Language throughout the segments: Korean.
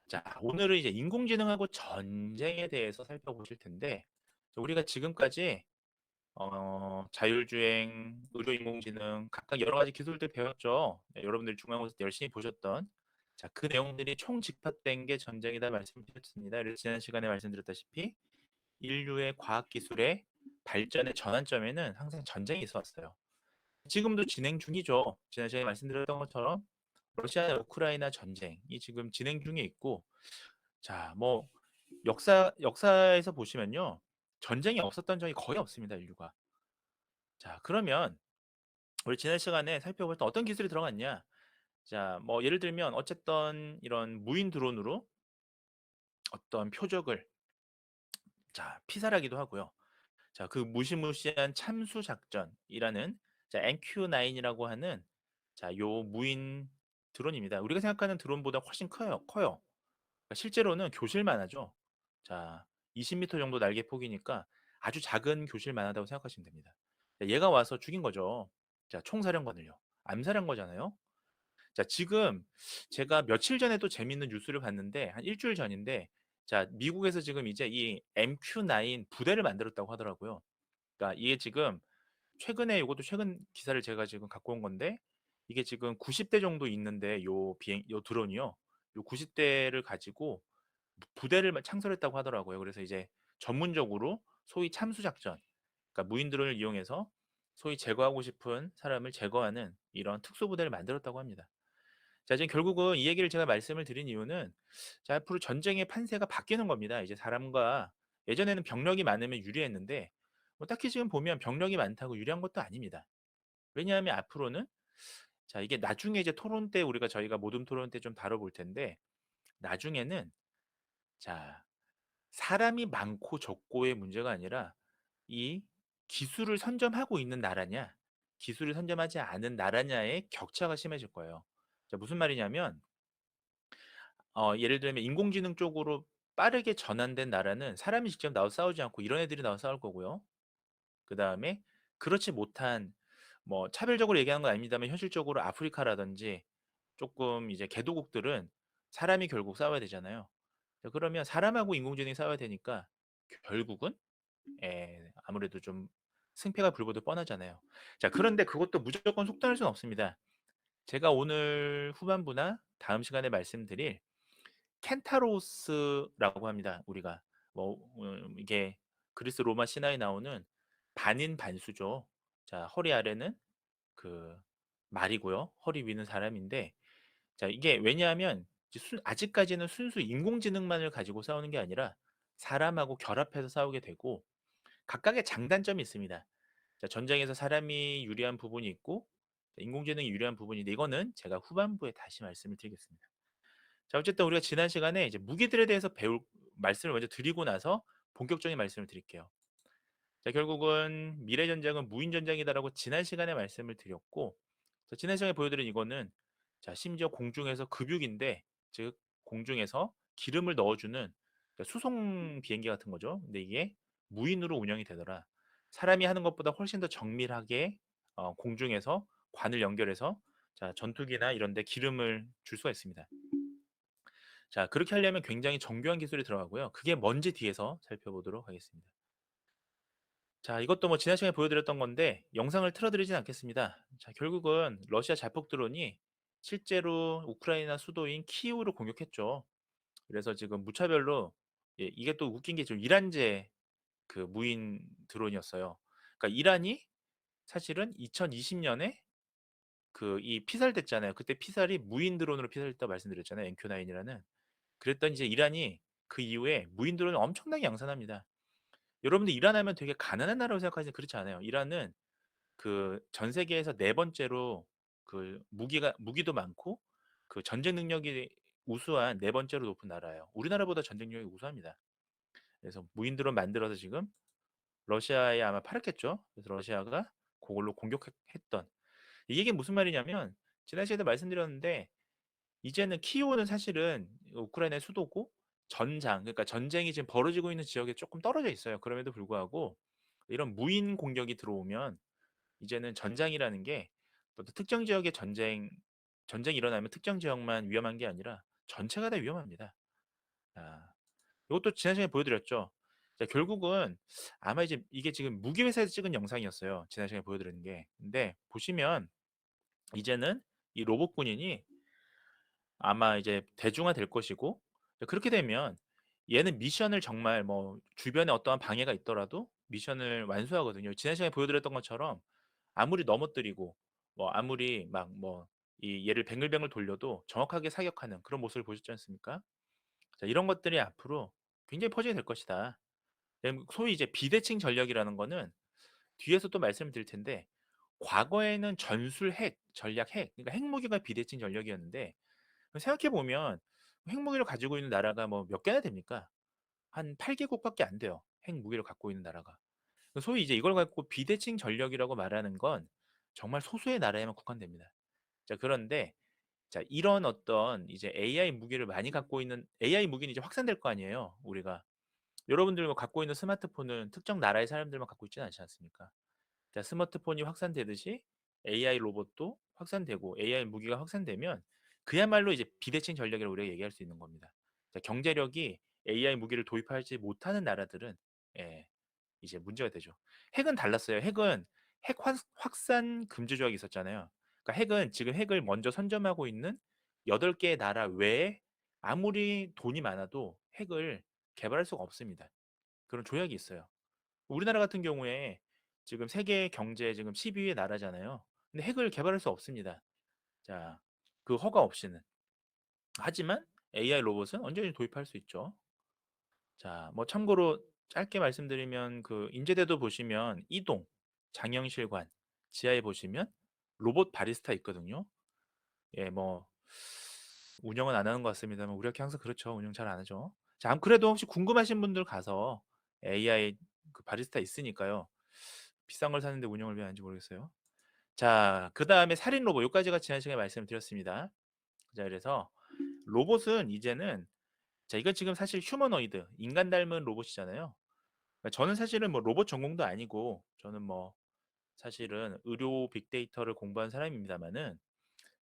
자, 오늘은 이제 인공지능하고 전쟁에 대해서 살펴보실 텐데, 우리가 지금까지 자율주행, 의료인공지능 각각 여러 가지 기술들 배웠죠. 네, 여러분들이 중간고사 때 열심히 보셨던 자, 그 내용들이 총 집합된 게 전쟁이다 말씀드렸습니다. 그래서 지난 시간에 말씀드렸다시피 인류의 과학기술의 발전의 전환점에는 항상 전쟁이 있었어요. 지금도 진행 중이죠. 지난 시간에 말씀드렸던 것처럼 러시아 우크라이나 전쟁이 지금 진행 중에 있고, 자, 뭐 역사에서 보시면요. 전쟁이 없었던 적이 거의 없습니다, 인류가. 자, 그러면 우리 지난 시간에 살펴볼 때 어떤 기술이 들어갔냐? 자, 뭐 예를 들면 어쨌든 이런 무인 드론으로 어떤 표적을 피살하기도 하고요. 자, 그 무시무시한 참수 작전이라는 NQ9이라고 하는 요 무인 드론입니다. 우리가 생각하는 드론보다 훨씬 커요. 그러니까 실제로는 교실만 하죠. 자, 20m 정도 날개 폭이니까 아주 작은 교실만 하다고 생각하시면 됩니다. 자, 얘가 와서 죽인 거죠. 자, 총사령관을요. 암살한 거잖아요. 자, 지금 제가 며칠 전에 또 재밌는 뉴스를 봤는데 한 일주일 전인데, 자, 미국에서 지금 이제 이 MQ9 부대를 만들었다고 하더라고요. 그러니까 이게 지금 최근에 이것도 최근 기사를 제가 지금 갖고 온 건데, 이게 지금 90대 정도 있는데 요 드론이요. 요 90대를 가지고 부대를 창설했다고 하더라고요. 그래서 이제 전문적으로 소위 참수 작전, 그러니까 무인 드론을 이용해서 소위 제거하고 싶은 사람을 제거하는 이런 특수 부대를 만들었다고 합니다. 자, 지금 결국은 이 얘기를 제가 말씀을 드린 이유는, 자, 앞으로 전쟁의 판세가 바뀌는 겁니다. 이제 사람과 예전에는 병력이 많으면 유리했는데, 뭐 딱히 지금 보면 병력이 많다고 유리한 것도 아닙니다. 왜냐하면 앞으로는, 자, 이게 나중에 이제 토론 때 저희가 모둠 토론 때 좀 다뤄볼 텐데, 나중에는, 자, 사람이 많고 적고의 문제가 아니라 이 기술을 선점하고 있는 나라냐, 기술을 선점하지 않은 나라냐의 격차가 심해질 거예요. 자, 무슨 말이냐면, 예를 들면 인공지능 쪽으로 빠르게 전환된 나라는 사람이 직접 나와서 싸우지 않고 이런 애들이 나와서 싸울 거고요. 그 다음에 그렇지 못한, 뭐 차별적으로 얘기하는 건 아닙니다만 현실적으로 아프리카라든지 조금 이제 개도국들은 사람이 결국 싸워야 되잖아요. 자, 그러면 사람하고 인공지능이 싸워야 되니까 결국은 아무래도 좀 승패가 불보듯 뻔하잖아요. 자, 그런데 그것도 무조건 속단할 수는 없습니다. 제가 오늘 후반부나 다음 시간에 말씀드릴 켄타로스라고 합니다. 우리가 뭐 이게 그리스 로마 신화에 나오는 반인 반수죠. 자, 허리 아래는 그 말이고요. 허리 위는 사람인데, 자, 이게 왜냐하면 이제 아직까지는 순수 인공지능만을 가지고 싸우는 게 아니라 사람하고 결합해서 싸우게 되고, 각각의 장단점이 있습니다. 자, 전쟁에서 사람이 유리한 부분이 있고 인공지능이 유리한 부분인데, 이거는 제가 후반부에 다시 말씀을 드리겠습니다. 자, 어쨌든 우리가 지난 시간에 이제 무기들에 대해서 배울 말씀을 먼저 드리고 나서 본격적인 말씀을 드릴게요. 자, 결국은 미래 전쟁은 무인 전쟁이다라고 지난 시간에 말씀을 드렸고, 자, 지난 시간에 보여드린 이거는, 자, 심지어 공중에서 급육인데, 즉 공중에서 기름을 넣어주는 수송 비행기 같은 거죠. 근데 이게 무인으로 운영이 되더라. 사람이 하는 것보다 훨씬 더 정밀하게 공중에서 관을 연결해서, 자, 전투기나 이런 데 기름을 줄 수가 있습니다. 자, 그렇게 하려면 굉장히 정교한 기술이 들어가고요. 그게 뭔지 뒤에서 살펴보도록 하겠습니다. 자, 이것도 뭐 지난 시간에 보여드렸던 건데 영상을 틀어드리진 않겠습니다. 자, 결국은 러시아 자폭 드론이 실제로 우크라이나 수도인 키이우를 공격했죠. 그래서 지금 무차별로, 이게 또 웃긴 게 지금 이란제 그 무인 드론이었어요. 그러니까 이란이 사실은 2020년에 그 이 피살됐잖아요. 그때 피살이 무인 드론으로 피살됐다고 말씀드렸잖아요. NQ9이라는. 그랬더니 이제 이란이 그 이후에 무인 드론을 엄청나게 양산합니다. 여러분들 이란 하면 되게 가난한 나라로 생각하지만 그렇지 않아요. 이란은 그 전 세계에서 네 번째로 그 무기도 많고 그 전쟁 능력이 우수한 네 번째로 높은 나라예요. 우리나라보다 전쟁 능력이 우수합니다. 그래서 무인드론 만들어서 지금 러시아에 아마 팔았겠죠. 그래서 러시아가 그걸로 공격했던, 이게 무슨 말이냐면 지난 시간에도 말씀드렸는데, 이제는 키이우는 사실은 우크라이나의 수도고 그러니까 전쟁이 지금 벌어지고 있는 지역에 조금 떨어져 있어요. 그럼에도 불구하고 이런 무인 공격이 들어오면 이제는 전장이라는 게 또 특정 지역의 전쟁이 일어나면 특정 지역만 위험한 게 아니라 전체가 다 위험합니다. 자, 이것도 지난 시간에 보여드렸죠. 자, 결국은 아마 이제 이게 지금 무기 회사에서 찍은 영상이었어요. 지난 시간에 보여드린 게. 근데 보시면 이제는 이 로봇 군인이 아마 이제 대중화 될 것이고, 그렇게 되면 얘는 미션을 정말 뭐 주변에 어떠한 방해가 있더라도 미션을 완수하거든요. 지난 시간에 보여드렸던 것처럼 아무리 넘어뜨리고 뭐 아무리 막 뭐 이 얘를 뱅글뱅글 돌려도 정확하게 사격하는 그런 모습을 보셨지 않습니까? 자, 이런 것들이 앞으로 굉장히 퍼지게 될 것이다. 소위 이제 비대칭 전력이라는 거는 뒤에서 또 말씀을 드릴 텐데, 과거에는 전술 핵, 전략 핵, 그러니까 핵무기가 비대칭 전력이었는데, 생각해 보면 핵무기를 가지고 있는 나라가 뭐 몇 개나 됩니까? 한 8개국밖에 안 돼요. 핵무기를 갖고 있는 나라가. 소위 이제 이걸 갖고 비대칭 전력이라고 말하는 건 정말 소수의 나라에만 국한됩니다. 자, 그런데 자, 이런 어떤 이제 AI 무기를 많이 갖고 있는 AI 무기는 이제 확산될 거 아니에요, 우리가. 여러분들 뭐 갖고 있는 스마트폰은 특정 나라의 사람들만 갖고 있지는 않지 않습니까? 자, 스마트폰이 확산되듯이 AI 로봇도 확산되고 AI 무기가 확산되면 그야말로 이제 비대칭 전략이라고 우리가 얘기할 수 있는 겁니다. 자, 경제력이 AI 무기를 도입하지 못하는 나라들은 예, 이제 문제가 되죠. 핵은 달랐어요. 핵은 핵 확산 금지 조약이 있었잖아요. 그러니까 핵은 지금 핵을 먼저 선점하고 있는 8개의 나라 외에 아무리 돈이 많아도 핵을 개발할 수가 없습니다. 그런 조약이 있어요. 우리나라 같은 경우에 지금 세계 경제 지금 12위 나라잖아요. 근데 핵을 개발할 수 없습니다. 자, 그 허가 없이는. 하지만 AI 로봇은 언제든지 도입할 수 있죠. 자, 뭐 참고로 짧게 말씀드리면 그 인제대도 보시면 이동, 장영실관, 지하에 보시면 로봇 바리스타 있거든요. 예, 뭐 운영은 안 하는 것 같습니다만 우리 학교 항상 그렇죠. 운영 잘 안 하죠. 자, 그래도 혹시 궁금하신 분들 가서 AI 그 바리스타 있으니까요. 비싼 걸 사는데 운영을 왜 하는지 모르겠어요. 자, 그 다음에 살인 로봇. 여기까지가 지난 시간에 말씀드렸습니다. 자, 그래서 로봇은 이제는 자, 이건 지금 사실 휴머노이드, 인간 닮은 로봇이잖아요. 그러니까 저는 사실은 뭐 로봇 전공도 아니고 저는 뭐 사실은 의료 빅데이터를 공부한 사람입니다만은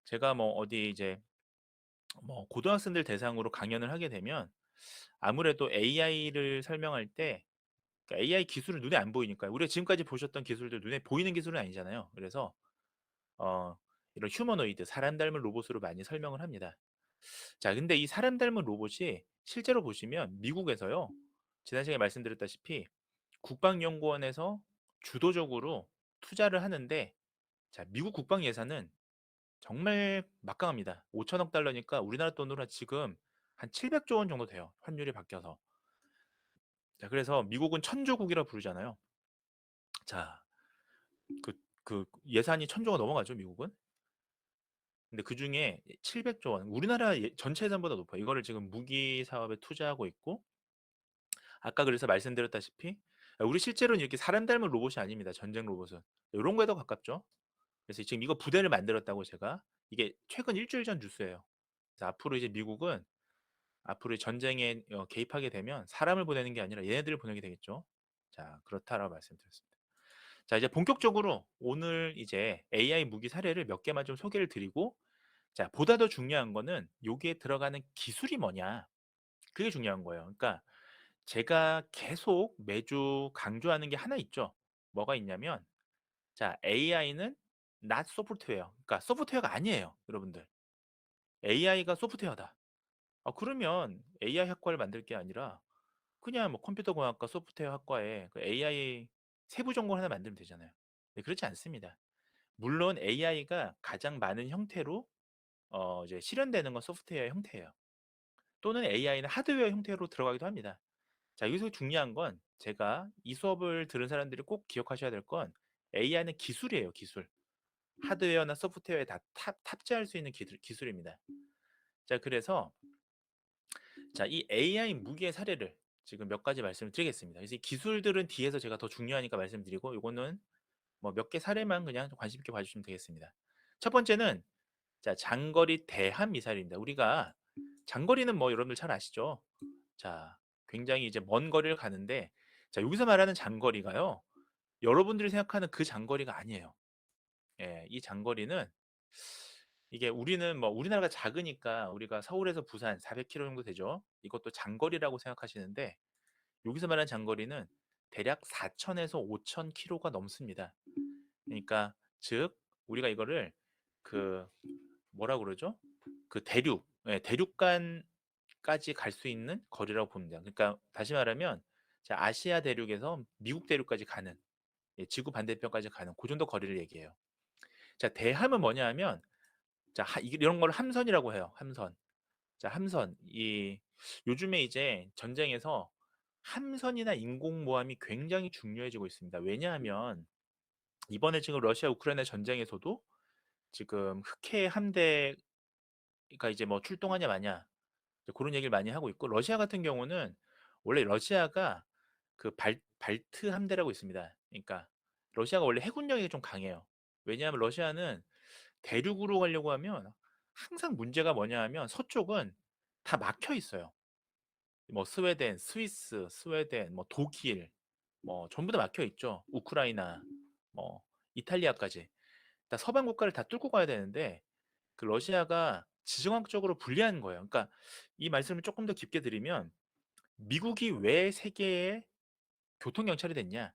제가 뭐 어디 이제 뭐 고등학생들 대상으로 강연을 하게 되면 아무래도 AI를 설명할 때 AI 기술은 눈에 안 보이니까 우리가 지금까지 보셨던 기술들 눈에 보이는 기술은 아니잖아요. 그래서 어, 이런 휴머노이드, 사람 닮은 로봇으로 많이 설명을 합니다. 자, 근데 이 사람 닮은 로봇이 실제로 보시면 미국에서요. 지난 시간에 말씀드렸다시피 국방연구원에서 주도적으로 투자를 하는데 자, 미국 국방 예산은 정말 막강합니다. 5천억 달러니까 우리나라 돈으로 지금 한 700조 원 정도 돼요. 환율이 바뀌어서. 자, 그래서 미국은 천조국이라 부르잖아요. 자, 그, 그 예산이 천조가 넘어가죠, 미국은. 근데 그중에 700조 원, 우리나라 전체 예산보다 높아요. 이거를 지금 무기 사업에 투자하고 있고, 아까 그래서 말씀드렸다시피 우리 실제로는 이렇게 사람 닮은 로봇이 아닙니다. 전쟁 로봇은. 이런 거에도 가깝죠. 그래서 지금 이거 부대를 만들었다고 제가 이게 최근 일주일 전 뉴스예요. 그래서 앞으로 이제 미국은 앞으로 전쟁에 개입하게 되면 사람을 보내는 게 아니라 얘네들을 보내게 되겠죠. 자, 그렇다라고 말씀드렸습니다. 자, 이제 본격적으로 오늘 이제 AI 무기 사례를 몇 개만 좀 소개를 드리고, 자, 보다 더 중요한 거는 여기에 들어가는 기술이 뭐냐. 그게 중요한 거예요. 그러니까 제가 계속 매주 강조하는 게 하나 있죠. 뭐가 있냐면, 자, AI는 not software. 그러니까 소프트웨어가 아니에요, 여러분들. AI가 소프트웨어다. 그러면 AI 학과를 만들 게 아니라 그냥 뭐 컴퓨터공학과 소프트웨어 학과에 그 AI 세부 전공 하나 만들면 되잖아요. 네, 그렇지 않습니다. 물론 AI가 가장 많은 형태로 이제 실현되는 건 소프트웨어 형태예요. 또는 AI는 하드웨어 형태로 들어가기도 합니다. 자, 여기서 중요한 건 제가 이 수업을 들은 사람들이 꼭 기억하셔야 될 건 AI는 기술이에요, 기술. 하드웨어나 소프트웨어에 다 탑재할 수 있는 기술입니다. 자, 그래서 자, 이 AI 무기의 사례를 지금 몇 가지 말씀을 드리겠습니다. 그래서 이 기술들은 뒤에서 제가 더 중요하니까 말씀드리고 이거는 뭐 몇 개 사례만 그냥 좀 관심 있게 봐주시면 되겠습니다. 첫 번째는 자, 장거리 대함 미사일입니다. 우리가 장거리는 뭐 여러분들 잘 아시죠? 자, 굉장히 이제 먼 거리를 가는데 자, 여기서 말하는 장거리가요. 여러분들이 생각하는 그 장거리가 아니에요. 예, 이 장거리는 이게 우리는 뭐 우리나라가 작으니까 우리가 서울에서 부산 400km 정도 되죠. 이것도 장거리라고 생각하시는데 여기서 말하는 장거리는 대략 4,000에서 5,000km가 넘습니다. 그러니까 즉 우리가 이거를 그 뭐라 그러죠? 그 대륙, 예, 대륙간까지 갈 수 있는 거리라고 봅니다. 그러니까 다시 말하면 자, 아시아 대륙에서 미국 대륙까지 가는, 예, 지구 반대편까지 가는 그 정도 거리를 얘기해요. 자, 대함은 뭐냐 하면 자, 이런 걸 함선이라고 해요. 함선. 자, 함선. 요즘에 이제 전쟁에서 함선이나 인공모함이 굉장히 중요해지고 있습니다. 왜냐하면 이번에 지금 러시아 우크라이나 전쟁에서도 지금 흑해 함대가 이제 뭐 출동하냐 마냐 그런 얘기를 많이 하고 있고 러시아 같은 경우는 원래 러시아가 그 발트 함대라고 있습니다. 그러니까 러시아가 원래 해군력이 좀 강해요. 왜냐하면 러시아는 대륙으로 가려고 하면 항상 문제가 뭐냐 하면 서쪽은 다 막혀 있어요. 뭐 스웨덴, 스위스, 스웨덴, 뭐 독일, 뭐 전부 다 막혀 있죠. 우크라이나, 뭐 이탈리아까지. 다 서방 국가를 다 뚫고 가야 되는데 그 러시아가 지정학적으로 불리한 거예요. 그러니까 이 말씀을 조금 더 깊게 드리면 미국이 왜 세계의 교통 경찰이 됐냐?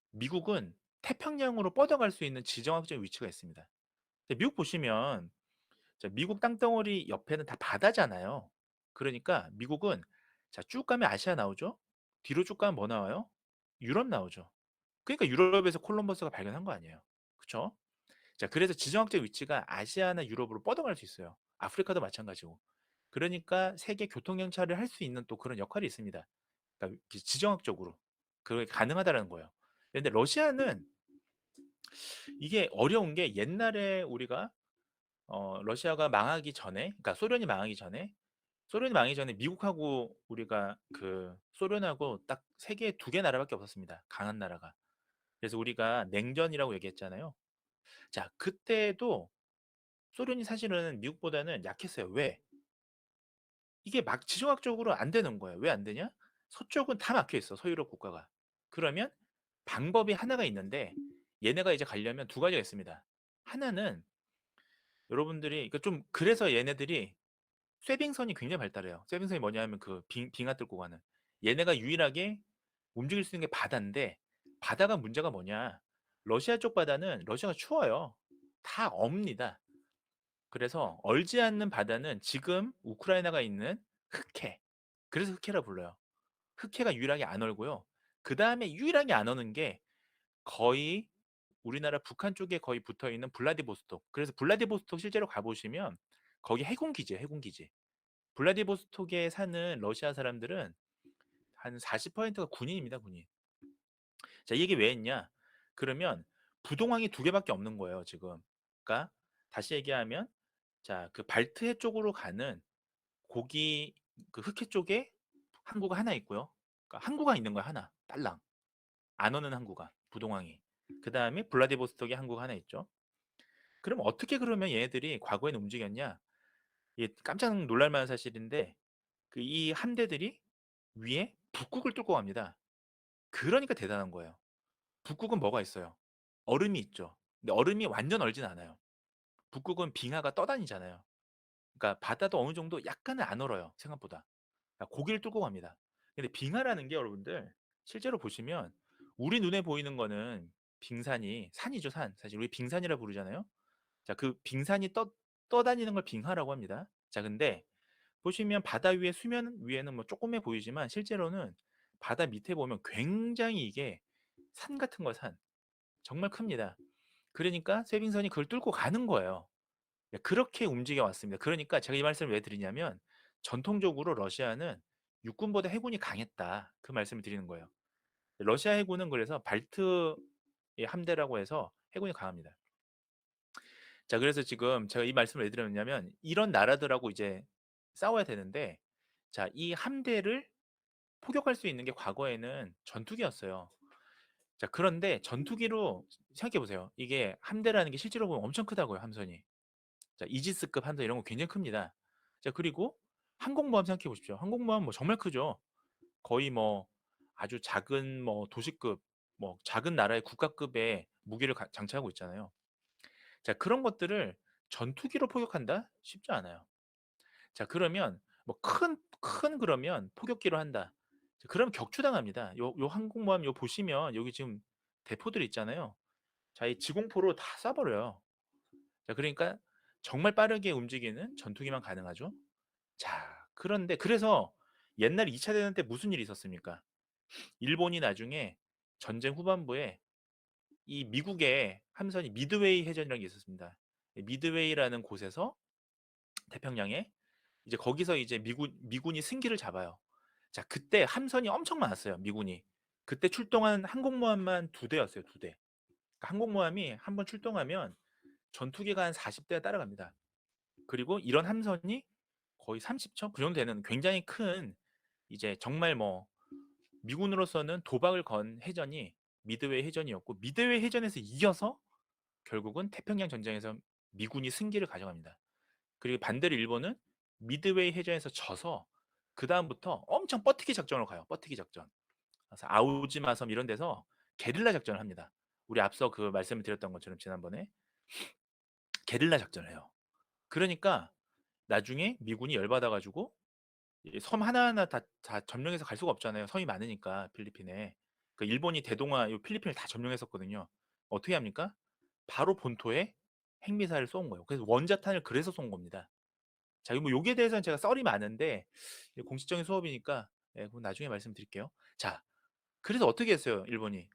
미국은 태평양으로 뻗어갈 수 있는 지정학적인 위치가 있습니다. 미국 보시면 자, 미국 땅덩어리 옆에는 다 바다잖아요. 그러니까 미국은 자, 쭉 가면 아시아 나오죠? 뒤로 쭉 가면 뭐 나와요? 유럽 나오죠. 그러니까 유럽에서 콜럼버스가 발견한 거 아니에요. 그쵸? 자, 그래서 지정학적 위치가 아시아나 유럽으로 뻗어갈 수 있어요. 아프리카도 마찬가지고. 그러니까 세계 교통 경찰을 할 수 있는 또 그런 역할이 있습니다. 그러니까 지정학적으로 그게 가능하다라는 거예요. 근데 러시아는 이게 어려운 게 옛날에 우리가 러시아가 망하기 전에, 그러니까 소련이 망하기 전에 미국하고 우리가 그 소련하고 딱 세계 두 개 나라밖에 없었습니다. 강한 나라가. 그래서 우리가 냉전이라고 얘기했잖아요. 자, 그때도 소련이 사실은 미국보다는 약했어요. 왜? 이게 막 지정학적으로 안 되는 거예요. 왜 안 되냐? 서쪽은 다 막혀 있어. 서유럽 국가가. 그러면 방법이 하나가 있는데 얘네가 이제 가려면 두 가지가 있습니다. 하나는 여러분들이 그러니까 좀 그래서 얘네들이 쇠빙선이 굉장히 발달해요. 쇠빙선이 뭐냐면 그 빙하 뚫고 가는. 얘네가 유일하게 움직일 수 있는 게 바다인데 바다가 문제가 뭐냐? 러시아 쪽 바다는 러시아가 추워요. 다 업니다. 그래서 얼지 않는 바다는 지금 우크라이나가 있는 흑해. 그래서 흑해라 불러요. 흑해가 유일하게 안 얼고요. 그 다음에 유일하게 안 오는 게 거의 우리나라 북한 쪽에 거의 붙어 있는 블라디보스톡. 그래서 블라디보스톡 실제로 가보시면 거기 해군기지예요, 해군기지. 블라디보스톡에 사는 러시아 사람들은 한 40%가 군인입니다, 군인. 자, 이게 왜 했냐? 그러면 부동항이 두 개밖에 없는 거예요, 지금. 그러니까 다시 얘기하면 자, 그 발트해 쪽으로 가는 고기 그 흑해 쪽에 항구가 하나 있고요. 그러니까 항구가 있는 거야, 하나. 딸랑. 안 오는 항구가 부동항이. 그다음에 블라디보스톡에 항구가 하나 있죠. 그럼 어떻게 그러면 얘네들이 과거에는 움직였냐? 이게 깜짝 놀랄 만한 사실인데 그 이 함대들이 위에 북극을 뚫고 갑니다. 그러니까 대단한 거예요. 북극은 뭐가 있어요? 얼음이 있죠. 근데 얼음이 완전 얼진 않아요. 북극은 빙하가 떠다니잖아요. 그러니까 바다도 어느 정도 약간은 안 얼어요. 생각보다. 그러니까 고기를 뚫고 갑니다. 근데 빙하라는 게 여러분들 실제로 보시면 우리 눈에 보이는 거는 빙산이 산이죠, 산. 사실 우리 빙산이라 부르잖아요. 자, 그 빙산이 떠다니는 걸 빙하라고 합니다. 자, 근데 보시면 바다 위에 수면 위에는 뭐 조그매 보이지만 실제로는 바다 밑에 보면 굉장히 이게 산 같은 거 산. 정말 큽니다. 그러니까 쇠빙선이 그걸 뚫고 가는 거예요. 네, 그렇게 움직여 왔습니다. 그러니까 제가 이 말씀을 왜 드리냐면 전통적으로 러시아는 육군보다 해군이 강했다. 그 말씀을 드리는 거예요. 러시아 해군은 그래서 발트의 함대라고 해서 해군이 강합니다. 자, 그래서 지금 제가 이 말씀을 왜 드렸냐면 이런 나라들하고 이제 싸워야 되는데 자, 이 함대를 포격할 수 있는 게 과거에는 전투기였어요. 자, 그런데 전투기로 생각해 보세요. 이게 함대라는 게 실제로 보면 엄청 크다고요, 함선이. 자, 이지스급 함선 이런 거 굉장히 큽니다. 자, 그리고 항공모함 생각해 보십시오. 항공모함 뭐 정말 크죠. 거의 뭐 아주 작은 뭐 도시급, 뭐 작은 나라의 국가급의 무기를 장착하고 있잖아요. 자, 그런 것들을 전투기로 포격한다? 쉽지 않아요. 자, 그러면 뭐 큰 그러면 포격기로 한다. 자, 그러면 격추당합니다. 요 항공모함 요 보시면 여기 지금 대포들 있잖아요. 자, 이 지공포로 다 쏴버려요. 자, 그러니까 정말 빠르게 움직이는 전투기만 가능하죠. 자, 그런데 그래서 옛날 2차 대전 때 무슨 일이 있었습니까? 일본이 나중에 전쟁 후반부에 이 미국의 함선이 미드웨이 해전이라는 게 있었습니다. 미드웨이라는 곳에서 태평양에 이제 거기서 이제 미군이 승기를 잡아요. 자, 그때 함선이 엄청 많았어요. 미군이. 그때 출동한 항공모함만 2대였어요. 2대. 그러니까 항공모함이 한 번 출동하면 전투기가 한 40대가 따라갑니다. 그리고 이런 함선이 거의 30척 그 정도 되는 굉장히 큰 이제 정말 뭐 미군으로서는 도박을 건 해전이 미드웨이 해전이었고 미드웨이 해전에서 이겨서 결국은 태평양 전쟁에서 미군이 승기를 가져갑니다. 그리고 반대로 일본은 미드웨이 해전에서 져서 그 다음부터 엄청 뻗티기 작전으로 가요. 뻗티기 작전. 그래서 아우지마 섬 이런 데서 게릴라 작전을 합니다. 우리 앞서 그 말씀을 드렸던 것처럼 지난번에 게릴라 작전을 해요. 그러니까 나중에 미군이 열받아가지고 섬 하나하나 다 점령해서 갈 수가 없잖아요. 섬이 많으니까 필리핀에. 그 일본이 대동아 요 필리핀을 다 점령했었거든요. 어떻게 합니까? 바로 본토에 핵미사일을 쏜 거예요. 그래서 원자탄을 그래서 쏜 겁니다. 자, 뭐 여기에 대해서는 제가 썰이 많은데 공식적인 수업이니까 그건 나중에 말씀드릴게요. 자, 그래서 어떻게 했어요, 일본이?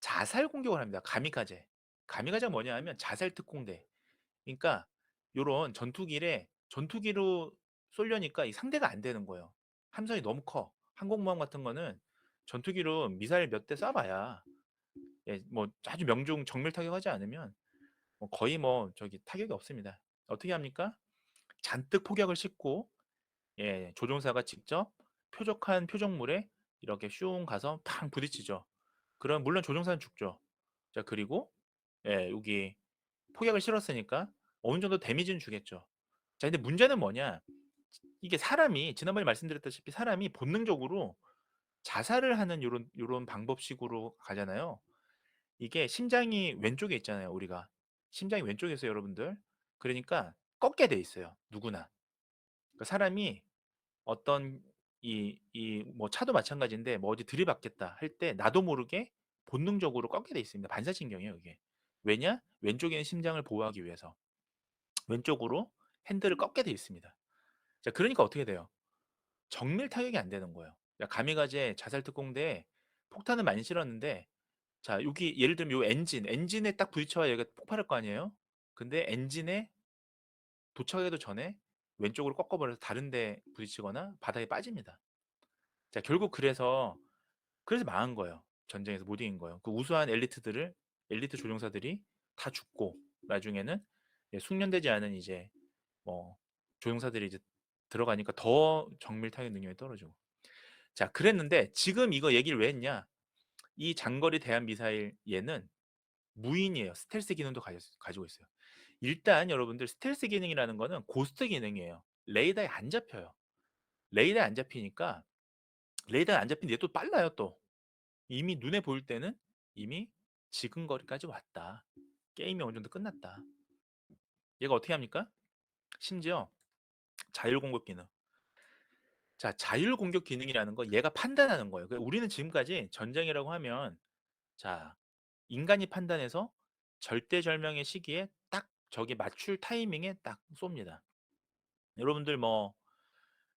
자살 공격을 합니다. 가미카제. 가미카제가 뭐냐 하면 자살 특공대. 그러니까 요런 전투기로 쏘려니까 이 상대가 안 되는 거예요. 함선이 너무 커. 항공모함 같은 거는 전투기로 미사일 몇 대 쏴봐야 뭐 아주 명중 정밀 타격하지 않으면 뭐 거의 뭐 저기 타격이 없습니다. 어떻게 합니까? 잔뜩 폭약을 싣고 조종사가 직접 표적한 표적물에 이렇게 슝 가서 팡 부딪히죠. 그럼 물론 조종사는 죽죠. 자, 그리고 여기 폭약을 실었으니까 어느 정도 데미지는 주겠죠. 자, 근데 문제는 뭐냐? 이게 사람이 지난번에 말씀드렸다시피 사람이 본능적으로 자살을 하는 요런 방법식으로 가잖아요. 이게 심장이 왼쪽에 있잖아요, 우리가. 심장이 왼쪽에 있어요, 여러분들. 그러니까 꺾게 돼 있어요, 누구나. 그러니까 사람이 어떤 이 뭐 차도 마찬가지인데 뭐 어디 들이받겠다 할 때 나도 모르게 본능적으로 꺾게 돼 있습니다. 반사신경이에요, 이게. 왜냐? 왼쪽에 있는 심장을 보호하기 위해서. 왼쪽으로 핸들을 꺾게 돼 있습니다. 자, 그러니까 어떻게 돼요? 정밀 타격이 안 되는 거예요. 야, 가미가제 자살 특공대에 폭탄을 많이 실었는데 자, 여기 예를 들면 요 엔진에 딱 부딪혀야 얘가 폭발할 거 아니에요? 근데 엔진에 도착하기도 전에 왼쪽으로 꺾어버려서 다른 데 부딪히거나 바닥에 빠집니다. 자, 결국 그래서 망한 거예요. 전쟁에서 못 이긴 거예요. 그 우수한 엘리트 조종사들이 다 죽고 나중에는 숙련되지 않은 이제 뭐 조종사들이 이제 들어가니까 더 정밀 타격 능력이 떨어지고. 자, 그랬는데 지금 이거 얘기를 왜 했냐? 이 장거리 대한 미사일 얘는 무인이에요. 스텔스 기능도 가지고 있어요. 일단 여러분들 스텔스 기능이라는 거는 고스트 기능이에요. 레이더에 안 잡혀요. 레이더에 안 잡히니까 레이더에 안 잡힌 얘 또 빨라요 또. 이미 눈에 보일 때는 이미 지근거리까지 왔다. 게임이 어느 정도 끝났다. 얘가 어떻게 합니까? 심지어 자율 공격 기능. 자, 자율 공격 기능이라는 거 얘가 판단하는 거예요. 그러니까 우리는 지금까지 전쟁이라고 하면 자, 인간이 판단해서 절대절명의 시기에 딱 저기 맞출 타이밍에 딱 쏩니다. 여러분들 뭐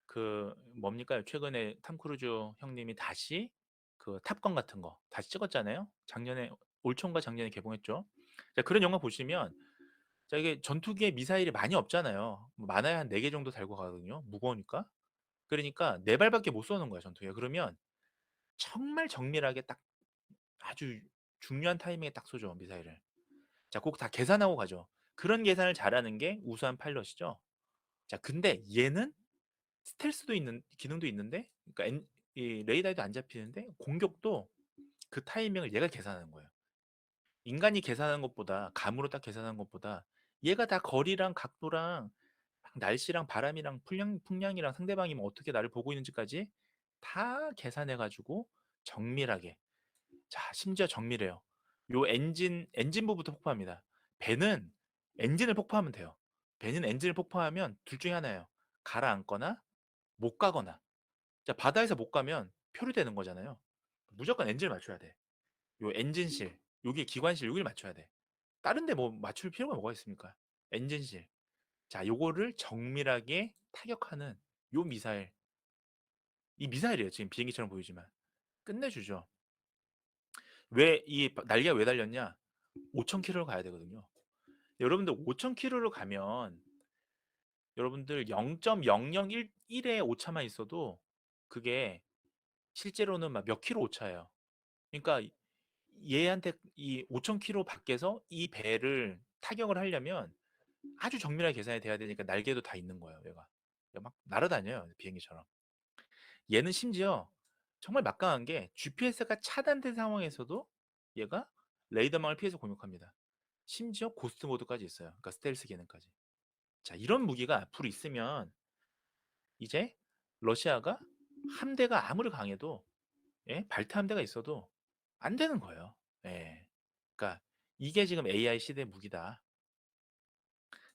그 뭡니까? 최근에 탐 크루즈 형님이 다시 그 탑건 같은 거 다시 찍었잖아요. 작년에 올 초인가 작년에 개봉했죠. 자, 그런 영화 보시면 자, 이게 전투기에 미사일이 많이 없잖아요. 뭐 많아야 한 4개 정도 달고 가거든요. 무거우니까. 그러니까 4발밖에 못 쏘는 거야, 전투기가. 그러면 정말 정밀하게 딱 아주 중요한 타이밍에 딱 쏘죠, 미사일을. 자, 꼭 다 계산하고 가죠. 그런 계산을 잘하는 게 우수한 파일럿이죠. 자, 근데 얘는 스텔스도 있는 기능도 있는데 그러니까 이 레이더에도 안 잡히는데 공격도 그 타이밍을 얘가 계산하는 거예요. 인간이 계산하는 것보다 감으로 딱 계산하는 것보다 얘가 다 거리랑 각도랑 날씨랑 바람이랑 풍량이랑 상대방이 뭐 어떻게 나를 보고 있는지까지 다 계산해 가지고 정밀하게 자, 심지어 정밀해요. 요 엔진부부터 폭파합니다. 배는 엔진을 폭파하면 돼요. 배는 엔진을 폭파하면 둘 중에 하나예요. 가라앉거나 못 가거나. 자, 바다에서 못 가면 표류되는 거잖아요. 무조건 엔진을 맞춰야 돼. 요 엔진실, 여기 기관실 여기를 맞춰야 돼. 다른 데 뭐 맞출 필요가 뭐가 있습니까? 엔진실. 자, 요거를 정밀하게 타격하는 요 미사일. 이 미사일이에요. 지금 비행기처럼 보이지만. 끝내주죠. 왜 이 날개가 왜 달렸냐? 5,000km를 가야 되거든요. 여러분들 5,000km를 가면 여러분들 0.0011의 오차만 있어도 그게 실제로는 막 몇 킬로 오차예요. 그러니까 얘한테 이 5,000km 밖에서 이 배를 타격을 하려면 아주 정밀하게 계산이 돼야 되니까 날개도 다 있는 거예요, 얘가. 막 날아다녀요, 비행기처럼. 얘는 심지어 정말 막강한 게 GPS가 차단된 상황에서도 얘가 레이더망을 피해서 공격합니다. 심지어 고스트 모드까지 있어요. 그러니까 스텔스 기능까지. 자, 이런 무기가 앞으로 있으면 이제 러시아가 함대가 아무리 강해도 예? 발트 함대가 있어도 안 되는 거예요. 예. 그러니까 이게 지금 AI 시대 무기다.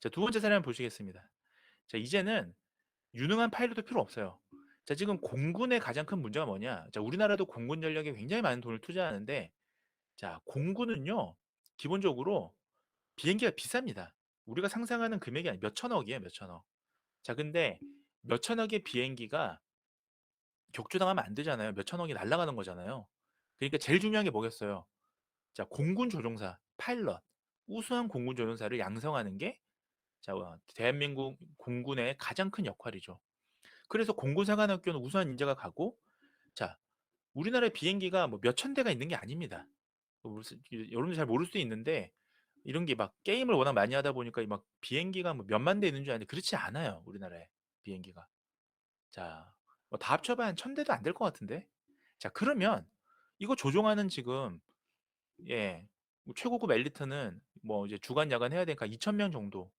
자, 두 번째 사례를 보시겠습니다. 자, 이제는 유능한 파일럿도 필요 없어요. 자, 지금 공군의 가장 큰 문제가 뭐냐? 자, 우리나라도 공군 전력에 굉장히 많은 돈을 투자하는데, 자, 공군은요, 기본적으로 비행기가 비쌉니다. 우리가 상상하는 금액이 아니 몇 천억이에요, 몇 천억. 자, 근데 몇 천억의 비행기가 격추당하면 안 되잖아요. 몇 천억이 날아가는 거잖아요. 그러니까 제일 중요한 게 뭐겠어요? 자, 공군 조종사, 파일럿, 우수한 공군 조종사를 양성하는 게 자, 대한민국 공군의 가장 큰 역할이죠. 그래서 공군사관학교는 우수한 인재가 가고, 자, 우리나라의 비행기가 뭐 몇천 대가 있는 게 아닙니다. 여러분들 잘 모를 수도 있는데, 이런 게 막 게임을 워낙 많이 하다 보니까 막 비행기가 뭐 몇만 대 있는 줄 아는데 그렇지 않아요. 우리나라에 비행기가. 자, 뭐다 합쳐봐야 한 1,000대도 안 될 것 같은데. 자, 그러면 이거 조종하는 지금 예, 뭐 최고급 엘리트는 뭐 이제 주간 야간 해야 되니까 2,000명 정도.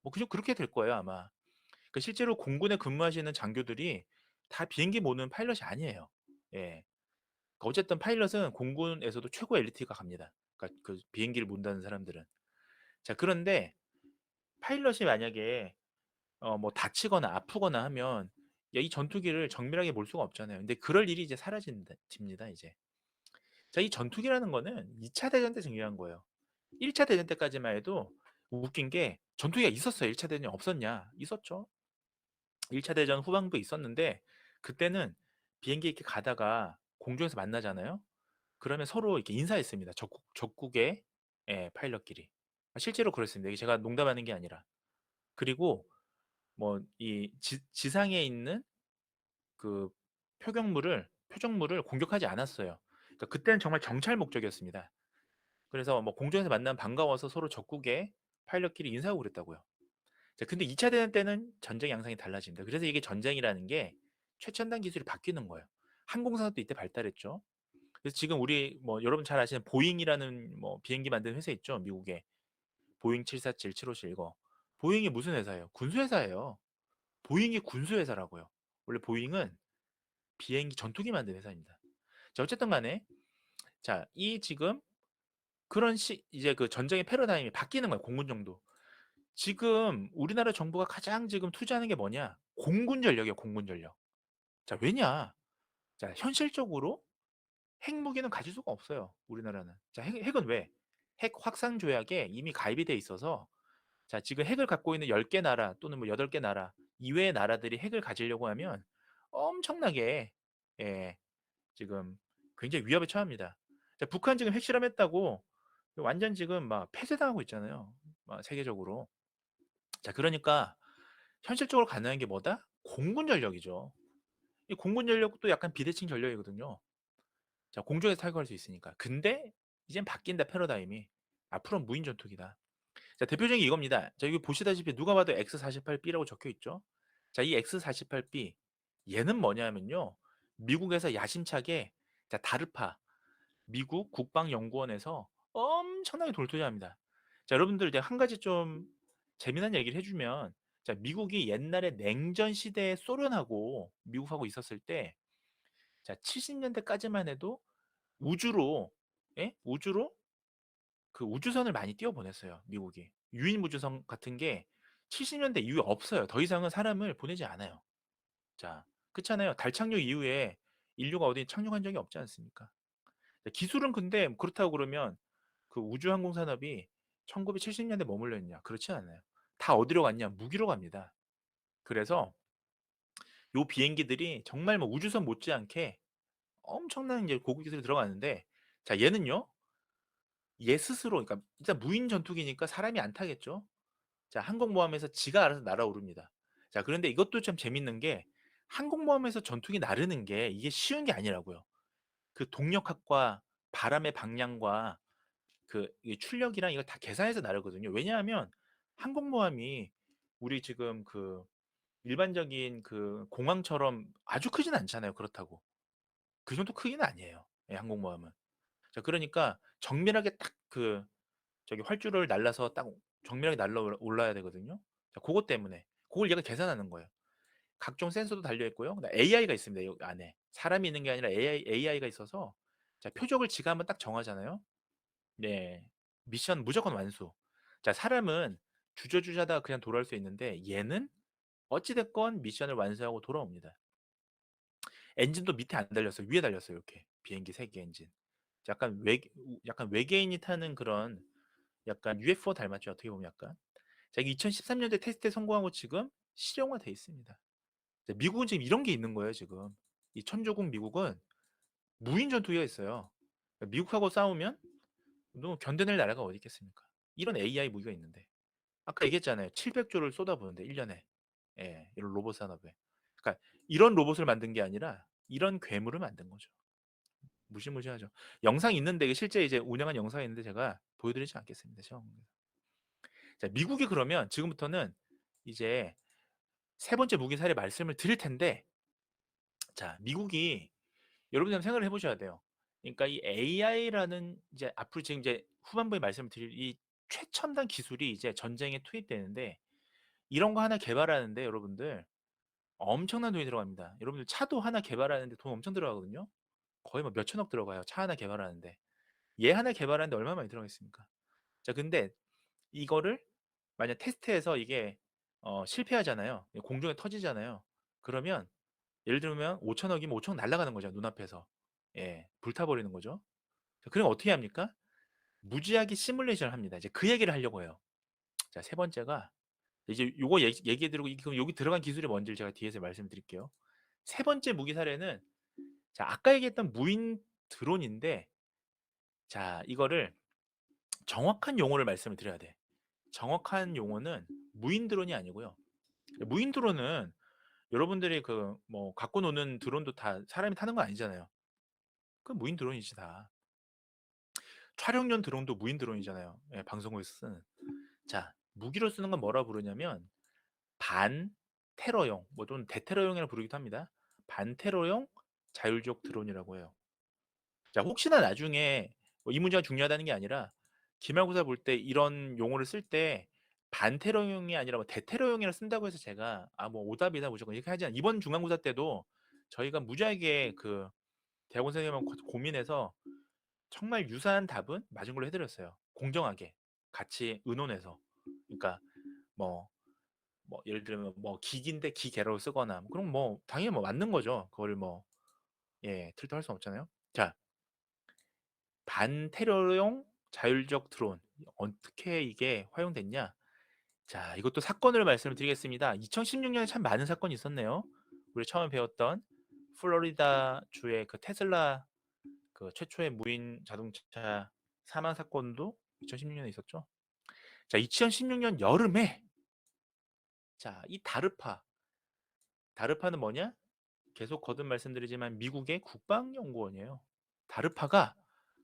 뭐 그냥 그렇게 될 거예요 아마. 그 실제로 공군에 근무하시는 장교들이 다 비행기 모는 파일럿이 아니에요. 예. 그 어쨌든 파일럿은 공군에서도 최고 엘리트가 갑니다. 그러니까 그 비행기를 몬다는 사람들은. 자, 그런데 파일럿이 만약에 뭐 다치거나 아프거나 하면 야, 이 전투기를 정밀하게 몰 수가 없잖아요. 근데 그럴 일이 이제 사라집니다, 이제. 자, 이 전투기라는 거는 2차 대전 때 증명한 거예요. 1차 대전 때까지만 해도 웃긴 게 전투기가 있었어요. 1차 대전이 없었냐? 있었죠. 1차 대전 후반부에 있었는데 그때는 비행기 이렇게 가다가 공중에서 만나잖아요. 그러면 서로 이렇게 인사했습니다. 적국의 예, 파일럿끼리. 실제로 그랬습니다. 이게 제가 농담하는 게 아니라. 그리고 뭐 이 지상에 있는 그 표적물을 공격하지 않았어요. 그러니까 그때는 정말 정찰 목적이었습니다. 그래서 뭐 공중에서 만나면 반가워서 서로 적국의 파일럿끼리 인사하고 그랬다고요. 자, 근데 2차 대전 때는 전쟁 양상이 달라집니다. 그래서 이게 전쟁이라는 게 최첨단 기술이 바뀌는 거예요. 항공사도 이때 발달했죠. 그래서 지금 우리 뭐 여러분 잘 아시는 보잉이라는 뭐 비행기 만드는 회사 있죠, 미국에. 보잉 747, 7570 이거. 보잉이 무슨 회사예요? 군수회사예요. 보잉이 군수회사라고요. 원래 보잉은 비행기 전투기 만드는 회사입니다. 자, 어쨌든 간에 자, 이 지금 그런 이제 그 전쟁의 패러다임이 바뀌는 거예요. 공군 정도. 지금 우리나라 정부가 가장 지금 투자하는 게 뭐냐? 공군 전력이에요, 공군 전력. 자, 왜냐? 자, 현실적으로 핵무기는 가질 수가 없어요, 우리나라는. 자, 핵은 왜? 핵 확산 조약에 이미 가입이 돼 있어서 자, 지금 핵을 갖고 있는 10개 나라 또는 뭐 8개 나라 이외의 나라들이 핵을 가지려고 하면 엄청나게 예, 지금 굉장히 위협에 처합니다. 자, 북한 지금 핵실험했다고 완전 지금 막 폐쇄당하고 있잖아요. 막 세계적으로. 자, 그러니까 현실적으로 가능한 게 뭐다? 공군 전력이죠. 이 공군 전력도 약간 비대칭 전력이거든요. 자, 공중에서 탈거할 수 있으니까. 근데 이젠 바뀐다 패러다임이. 앞으로는 무인 전투기다. 자, 대표적인 게 이겁니다. 자, 여기 보시다시피 누가 봐도 X48B라고 적혀 있죠. 자, 이 X48B 얘는 뭐냐면요. 미국에서 야심차게 자, 다르파 미국 국방연구원에서 엄청나게 돌투자합니다. 자, 여러분들 이제 한 가지 좀 재미난 얘기를 해주면 자, 미국이 옛날에 냉전 시대에 소련하고 미국하고 있었을 때 자, 70년대까지만 해도 우주로 예? 우주로 그 우주선을 많이 띄워 보냈어요, 미국이. 유인무주성 같은 게 70년대 이후에 없어요. 더 이상은 사람을 보내지 않아요. 자, 그렇잖아요. 달 착륙 이후에 인류가 어디 착륙한 적이 없지 않습니까? 기술은 근데 그렇다고 그러면 그 우주항공 산업이 1970년대 머물러 있냐? 그렇지 않아요. 다 어디로 갔냐? 무기로 갑니다. 그래서 요 비행기들이 정말 뭐 우주선 못지않게 엄청난 이제 고급 기술이 들어가는데, 자, 얘는요. 얘 스스로, 그러니까 일단 무인 전투기니까 사람이 안 타겠죠. 자, 항공모함에서 지가 알아서 날아오릅니다. 자, 그런데 이것도 참 재밌는 게, 항공모함에서 전투기 나르는 게 이게 쉬운 게 아니라고요. 그 동력학과 바람의 방향과 이 출력이랑 이걸 다 계산해서 나르거든요. 왜냐하면 항공모함이 우리 지금 그 일반적인 그 공항처럼 아주 크진 않잖아요. 그렇다고. 그 정도 크기는 아니에요. 예, 항공모함은. 자, 그러니까 정밀하게 딱 저기 활주로를 날라서 딱 정밀하게 날라 올라야 되거든요. 자, 그것 때문에. 그걸 얘가 계산하는 거예요. 각종 센서도 달려 있고요. 그다음에 AI가 있습니다. 이 안에. 사람이 있는 게 아니라 AI가 있어서, 자, 표적을 지가 한번 딱 정하잖아요. 네. 미션 무조건 완수. 자, 사람은 주저주저하다가 그냥 돌아올 수 있는데 얘는 어찌 됐건 미션을 완수하고 돌아옵니다. 엔진도 밑에 안 달렸어요. 위에 달렸어요. 이렇게. 비행기 3개 엔진. 약간 외계인이 타는 그런, 약간 UFO 닮았죠. 어떻게 보면 약간. 자, 이게 2013년도에 테스트에 성공하고 지금 실용화돼 있습니다. 자, 미국은 지금 이런 게 있는 거예요. 지금 이 천조국 미국은 무인 전투기가 있어요. 미국하고 싸우면 너 견뎌낼 나라가 어디 있겠습니까? 이런 AI 무기가 있는데, 아까 얘기했잖아요. 700조를 쏟아부는데 1년에. 예, 이런 로봇 산업에. 그러니까 이런 로봇을 만든 게 아니라 이런 괴물을 만든 거죠. 무시무시하죠. 영상이 있는데, 이게 실제 이제 운영한 영상이 있는데 제가 보여드리지 않겠습니다. 시험에서. 자, 미국이 그러면 지금부터는 이제 세 번째 무기 사례 말씀을 드릴 텐데, 자, 미국이 여러분들 한번 생각을 해보셔야 돼요. 그러니까 이 AI라는 이제 앞으로 지금 이제 후반부에 말씀을 드릴 이 최첨단 기술이 이제 전쟁에 투입되는데, 이런 거 하나 개발하는데 여러분들 엄청난 돈이 들어갑니다. 여러분들 차도 하나 개발하는데 돈 엄청 들어가거든요. 거의 뭐 몇천억 들어가요. 차 하나 개발하는데. 얘 하나 개발하는데 얼마 많이 들어가겠습니까? 자, 근데 이거를 만약 테스트해서 이게 실패하잖아요. 공중에 터지잖아요. 그러면 예를 들면 5천억이면 5천억 날아가는 거죠. 눈앞에서. 예, 불타버리는 거죠. 자, 그럼 어떻게 합니까? 무지하게 시뮬레이션을 합니다. 이제 그 얘기를 하려고 해요. 자, 세 번째가 이제 요거 얘기해드리고, 그럼 여기 들어간 기술이 뭔지를 제가 뒤에서 말씀드릴게요. 세 번째 무기 사례는, 자, 아까 얘기했던 무인 드론인데, 자, 이거를 정확한 용어를 말씀을 드려야 돼. 정확한 용어는 무인 드론이 아니고요. 무인 드론은 여러분들이 그 뭐 갖고 노는 드론도 다 사람이 타는 거 아니잖아요. 그 무인 드론이지 다. 촬영용 드론도 무인 드론이잖아요. 예, 방송국에서 쓰는. 자, 무기로 쓰는 건 뭐라 부르냐면 반 테러용, 뭐 또는 대테러용이라고 부르기도 합니다. 반 테러용 자율적 드론이라고 해요. 자, 혹시나 나중에 뭐이 문제가 중요하다는 게 아니라 기말고사 볼 때 이런 용어를 쓸 때 반테러용이 아니라 뭐 대테러용이라 쓴다고 해서 제가 뭐 오답이다 무조건 이렇게 하지 않아요. 이번 중간고사 때도 저희가 무지하게 그 대학원 선생님하고 고민해서 정말 유사한 답은 맞은 걸로 해드렸어요. 공정하게 같이 의논해서. 그러니까 뭐 예를 들면 뭐 기기인데 기계라고 쓰거나 그럼 뭐 당연히 뭐 맞는 거죠. 그걸 뭐 틀도 할 수 없잖아요. 자, 반테러용 자율적 드론 어떻게 이게 활용됐냐? 자, 이것도 사건을 말씀을 드리겠습니다. 2016년에 참 많은 사건이 있었네요. 우리 처음에 배웠던 플로리다 주의 그 테슬라 그 최초의 무인 자동차 사망 사건도 2016년에 있었죠. 자, 2016년 여름에, 자, 이 다르파는 뭐냐? 계속 거듭 말씀드리지만 미국의 국방연구원이에요. 다르파가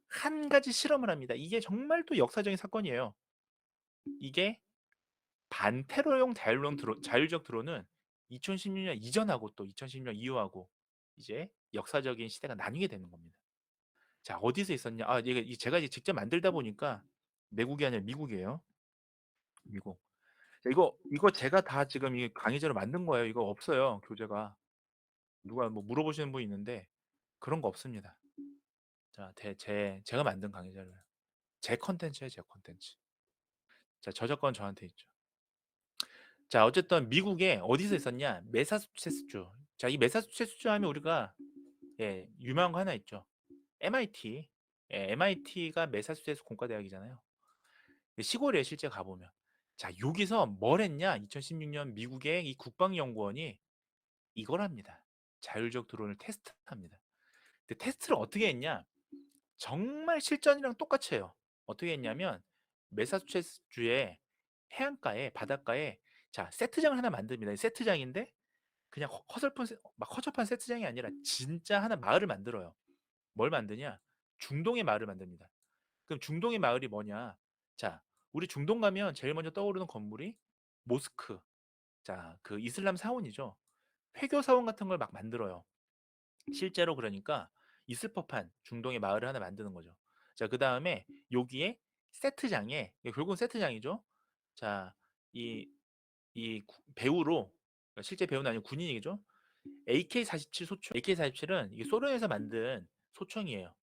한 가지 실험을 합니다. 이게 정말 또 역사적인 사건이에요. 이게 반테러용 자율적 드론은 2016년 이전하고 또 2016년 이후하고 이제 역사적인 시대가 나뉘게 되는 겁니다. 자, 어디서 있었냐? 이게 제가 이제 직접 만들다 보니까 내국이 아니라 미국이에요. 미국. 자, 이거 제가 다 지금 이 강의자로 만든 거예요. 이거 없어요. 교재가. 누가 뭐 물어보시는 분이 있는데 그런 거 없습니다. 자, 제가 만든 강의자를. 제 컨텐츠예요, 제 컨텐츠. 자, 저작권 저한테 있죠. 자, 어쨌든 미국에 어디서 있었냐? 매사추세츠주. 자, 이 매사추세츠주 하면 우리가 예, 유명한 거 하나 있죠. MIT. 예, MIT가 매사추세츠 공과대학이잖아요. 시골에 실제 가보면. 자, 여기서 뭘 했냐? 2016년 미국의 이 국방연구원이 이걸 합니다. 자율적 드론을 테스트합니다. 근데 테스트를 어떻게 했냐? 정말 실전이랑 똑같이 해요. 어떻게 했냐면 매사추세츠주의 해안가에 바닷가에 자 세트장을 하나 만듭니다. 세트장인데 그냥 허설픈 막 허접한 세트장이 아니라 진짜 하나 마을을 만들어요. 뭘 만드냐? 중동의 마을을 만듭니다. 그럼 중동의 마을이 뭐냐? 자, 우리 중동 가면 제일 먼저 떠오르는 건물이 모스크. 자, 그 이슬람 사원이죠. 회교 사원 같은 걸 막 만들어요. 실제로 그러니까 있을 법한 중동의 마을을 하나 만드는 거죠. 자, 그 다음에 여기에 세트장에 결국은 세트장이죠. 자, 이, 이 배우로 그러니까 실제 배우는 아니고 군인이죠. AK-47 소총. AK-47은 이게 소련에서 만든 소총이에요.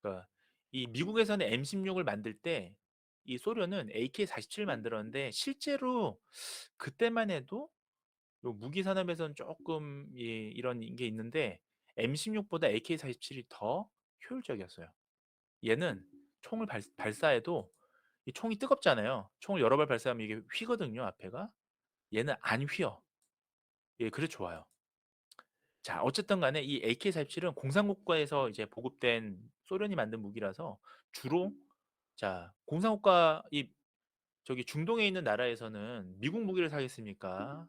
그러니까 이 미국에서는 M16을 만들 때 이 소련은 AK-47을 만들었는데 실제로 그때만 해도 요 무기 산업에서는 조금 이런 게 있는데 M16보다 AK-47이 더 효율적이었어요. 얘는 총을 발사해도 이 총이 뜨겁잖아요. 총을 여러 발 발사하면 이게 휘거든요, 앞에가. 얘는 안 휘어. 예, 그래 좋아요. 자, 어쨌든 간에 이 AK-47은 공산국가에서 이제 보급된 소련이 만든 무기라서 주로 자, 공산국가 이 저기 중동에 있는 나라에서는 미국 무기를 사겠습니까?